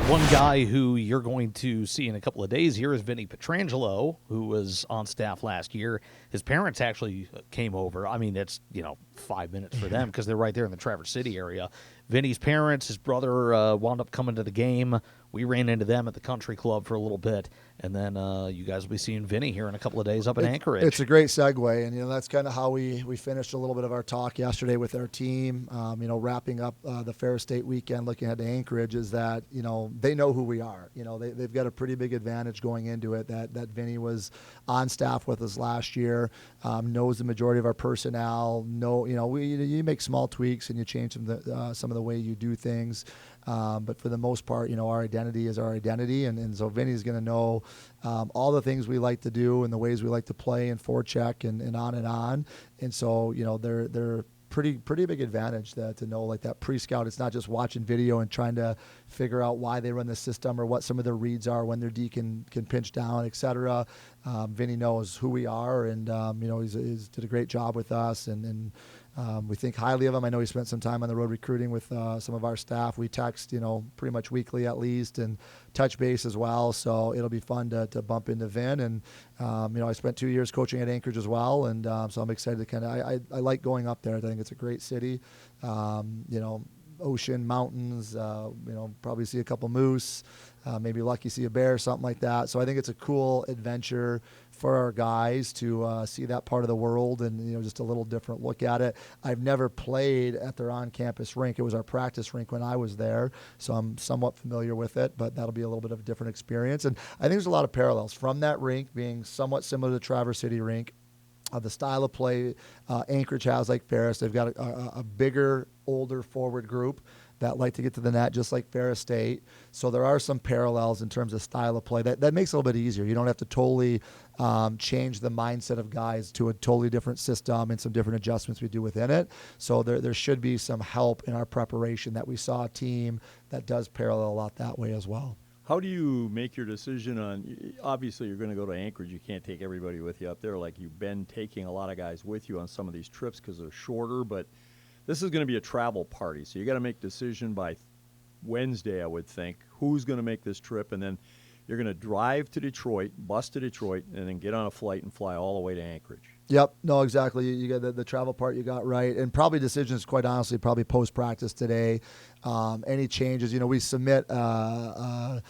One guy who you're going to see in a couple of days here is Vinny Petrangelo, who was on staff last year. His parents actually came over. I mean, it's 5 minutes for them because they're right there in the Traverse City area. Vinny's parents, his brother wound up coming to the game. We ran into them at the country club for a little bit, and then you guys will be seeing Vinny here in a couple of days up in Anchorage. It's a great segue, and that's kind of how we finished a little bit of our talk yesterday with our team. Wrapping up the Ferris State weekend, looking ahead to Anchorage, is that they know who we are. They've got a pretty big advantage going into it. That Vinny was on staff with us last year, knows the majority of our personnel. You make small tweaks and you change some of the way you do things. But for the most part, our identity is our identity. And so Vinny's going to know all the things we like to do and the ways we like to play and forecheck and on and on. And so, they're pretty big advantage to know like that pre-scout. It's not just watching video and trying to figure out why they run the system or what some of their reads are when their D can pinch down, et cetera. Vinny knows who we are, and he's did a great job with us, and we think highly of him. I know he spent some time on the road recruiting with some of our staff. We text, pretty much weekly at least, and touch base as well. So it'll be fun to bump into Vin. And, I spent 2 years coaching at Anchorage as well. And so I'm excited to I like going up there. I think it's a great city. Ocean, mountains, probably see a couple moose, maybe lucky see a bear, something like that. So I think it's a cool adventure for our guys to see that part of the world and, just a little different look at it. I've never played at their on-campus rink. It was our practice rink when I was there, so I'm somewhat familiar with it, but that'll be a little bit of a different experience. And I think there's a lot of parallels from that rink being somewhat similar to the Traverse City rink. The style of play Anchorage has like Ferris. They've got a bigger, older forward group that like to get to the net just like Ferris State. So there are some parallels in terms of style of play. That makes it a little bit easier. You don't have to totally change the mindset of guys to a totally different system and some different adjustments we do within it. So there should be some help in our preparation that we saw a team that does parallel a lot that way as well. How do you make your decision on, obviously you're going to go to Anchorage, you can't take everybody with you up there like you've been taking a lot of guys with you on some of these trips because they're shorter, but this is going to be a travel party, so you got to make a decision by Wednesday, I would think, who's going to make this trip, and then you're going to drive to Detroit, bus to Detroit, and then get on a flight and fly all the way to Anchorage. Yep. No, exactly. You got the travel part you got right. And probably decisions, quite honestly, probably post-practice today. Any changes, we submit a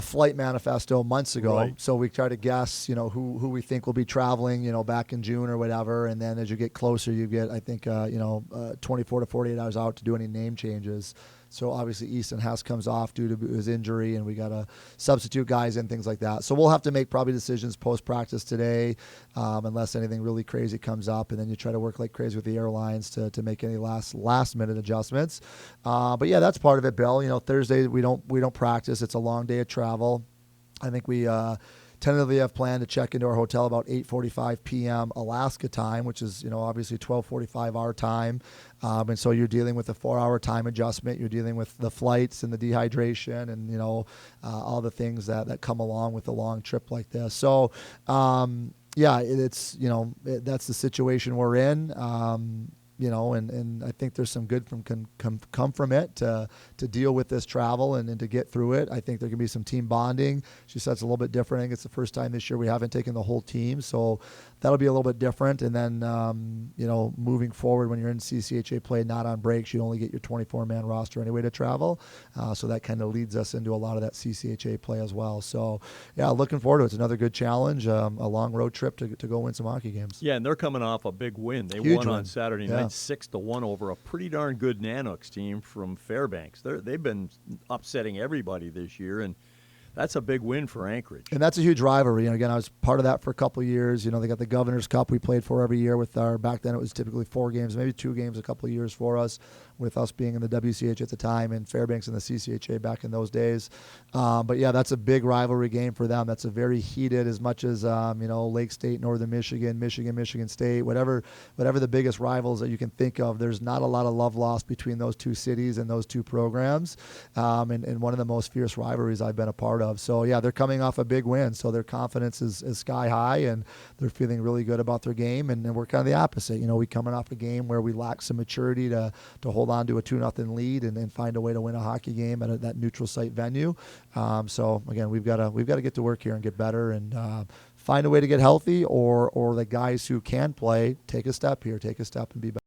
flight manifesto months ago. Right. So we try to guess, who we think will be traveling, back in June or whatever. And then as you get closer, you get, I think, 24 to 48 hours out to do any name changes. So obviously Easton Hess comes off due to his injury, and we got to substitute guys and things like that. So we'll have to make probably decisions post-practice today, unless anything really crazy comes up, and then you try to work like crazy with the airlines to make any last-minute adjustments. But yeah, that's part of it, Bill. Thursday we don't practice. It's a long day of travel. I think we tentatively have planned to check into our hotel about 8:45 p.m. Alaska time, which is, obviously 12:45 our time. And so you're dealing with a 4-hour time adjustment. You're dealing with the flights and the dehydration and, all the things that come along with a long trip like this. So, it's, that's the situation we're in. And I think there's some good can come from it to deal with this travel and to get through it. I think there can be some team bonding. She said it's a little bit different. I think it's the first time this year we haven't taken the whole team, so that'll be a little bit different. And then, moving forward when you're in CCHA play, not on breaks, you only get your 24-man roster anyway to travel. So that kind of leads us into a lot of that CCHA play as well. So, yeah, looking forward to it. It's another good challenge, a long road trip to go win some hockey games. Yeah, and they're coming off a big win. They Huge won win. on Saturday night. 6-1 over a pretty darn good Nanox team from Fairbanks. They've been upsetting everybody this year, and that's a big win for Anchorage. And that's a huge rivalry. And again, I was part of that for a couple of years. They got the Governor's Cup we played for every year with back then it was typically 4 games, maybe 2 games a couple of years for us, with us being in the WCH at the time and Fairbanks in the CCHA back in those days. But yeah, that's a big rivalry game for them. That's a very heated, as much as, Lake State, Northern Michigan, Michigan State, whatever the biggest rivals that you can think of. There's not a lot of love lost between those two cities and those two programs. And one of the most fierce rivalries I've been a part of. So yeah, they're coming off a big win. So their confidence is sky high, and they're feeling really good about their game. And we're kind of the opposite. We coming off a game where we lack some maturity to hold hold on to a 2-0 lead and find a way to win a hockey game at that neutral site venue. So again, we've got to get to work here and get better and find a way to get healthy, or the guys who can play take a step here, take a step and be better.